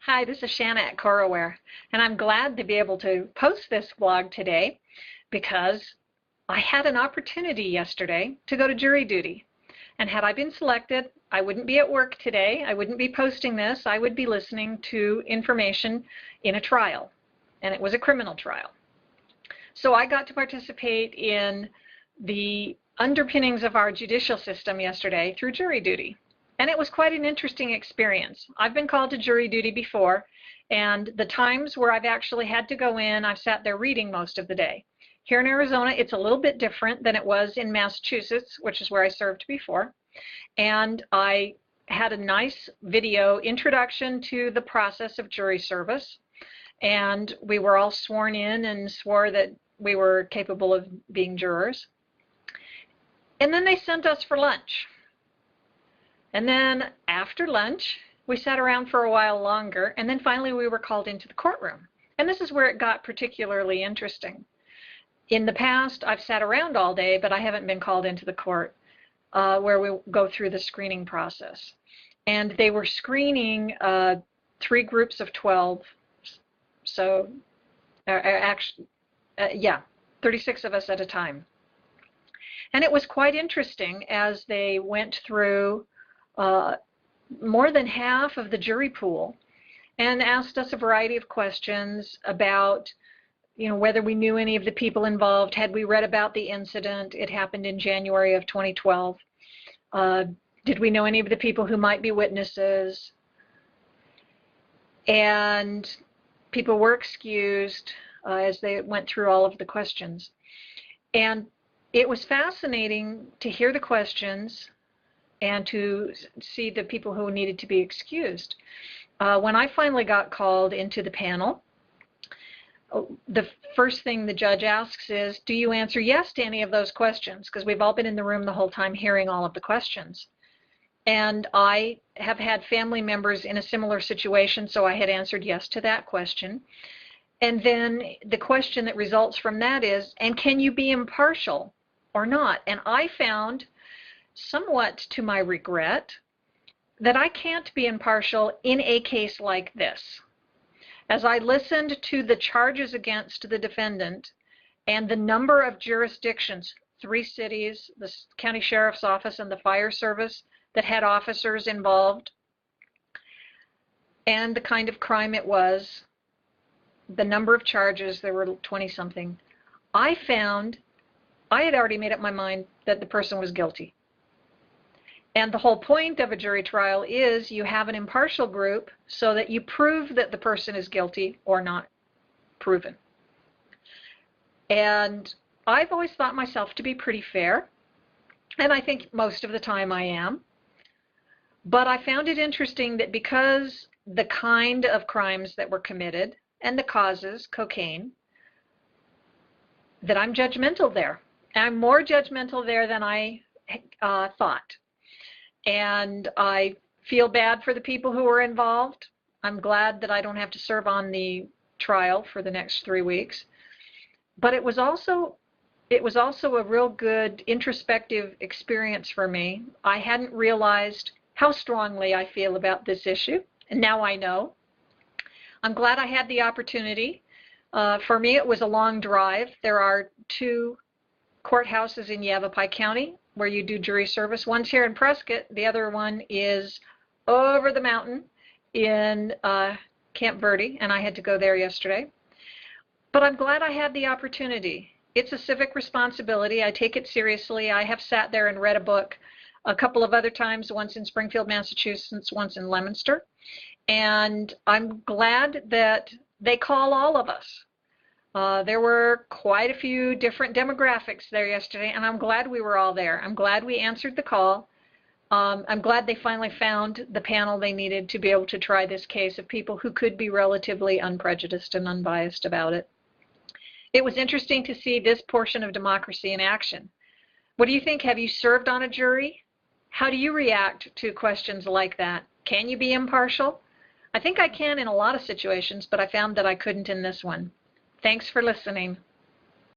Hi, this is Shanna at CoroWare, and I'm glad to be able to post this blog today because I had an opportunity yesterday to go to jury duty. And had I been selected, I wouldn't be at work today, I wouldn't be posting this, I would be listening to information in a trial, and it was a criminal trial. So I got to participate in the underpinnings of our judicial system yesterday through jury duty. And it was quite an interesting experience. I've been called to jury duty before, and the times where I've actually had to go in, I've sat there reading most of the day. Here in Arizona, it's a little bit different than it was in Massachusetts, which is where I served before. And I had a nice video introduction to the process of jury service. And we were all sworn in and swore that we were capable of being jurors. And then they sent us for lunch. And then after lunch, we sat around for a while longer, and then finally we were called into the courtroom. And this is where it got particularly interesting. In the past, I've sat around all day, but I haven't been called into the court where we go through the screening process. And they were screening 3 groups of 12, so actually, 36 of us at a time. And it was quite interesting as they went through more than half of the jury pool and asked us a variety of questions about, whether we knew any of the people involved. Had we read about the incident? It happened in January of 2012. Did we know any of the people who might be witnesses? And people were excused as they went through all of the questions. And it was fascinating to hear the questions and to see the people who needed to be excused. When I finally got called into the panel, the first thing the judge asks is, do you answer yes to any of those questions? Because we've all been in the room the whole time hearing all of the questions. And I have had family members in a similar situation, so I had answered yes to that question. And then the question that results from that is, and can you be impartial or not? And I found, somewhat to my regret, that I can't be impartial in a case like this. As I listened to the charges against the defendant and the number of jurisdictions, 3 cities, the county sheriff's office and the fire service that had officers involved, and the kind of crime it was, the number of charges, there were 20-something, I found I had already made up my mind that the person was guilty. And the whole point of a jury trial is you have an impartial group so that you prove that the person is guilty or not proven. And I've always thought myself to be pretty fair, and I think most of the time I am. But I found it interesting that because the kind of crimes that were committed and the causes, cocaine, that I'm judgmental there. I'm more judgmental there than I thought. And I feel bad for the people who were involved. I'm glad that I don't have to serve on the trial for the next 3 weeks. But it was also a real good introspective experience for me. I hadn't realized how strongly I feel about this issue, and now I know. I'm glad I had the opportunity. For me, it was a long drive. There are 2 courthouses in Yavapai County where you do jury service. One's here in Prescott. The other one is over the mountain in Camp Verde, and I had to go there yesterday. But I'm glad I had the opportunity. It's a civic responsibility. I take it seriously. I have sat there and read a book a couple of other times, once in Springfield, Massachusetts, once in Leominster. And I'm glad that they call all of us. There were quite a few different demographics there yesterday, and I'm glad we were all there. I'm glad we answered the call. I'm glad they finally found the panel they needed to be able to try this case of people who could be relatively unprejudiced and unbiased about it. It was interesting to see this portion of democracy in action. What do you think? Have you served on a jury? How do you react to questions like that? Can you be impartial? I think I can in a lot of situations, but I found that I couldn't in this one. Thanks for listening.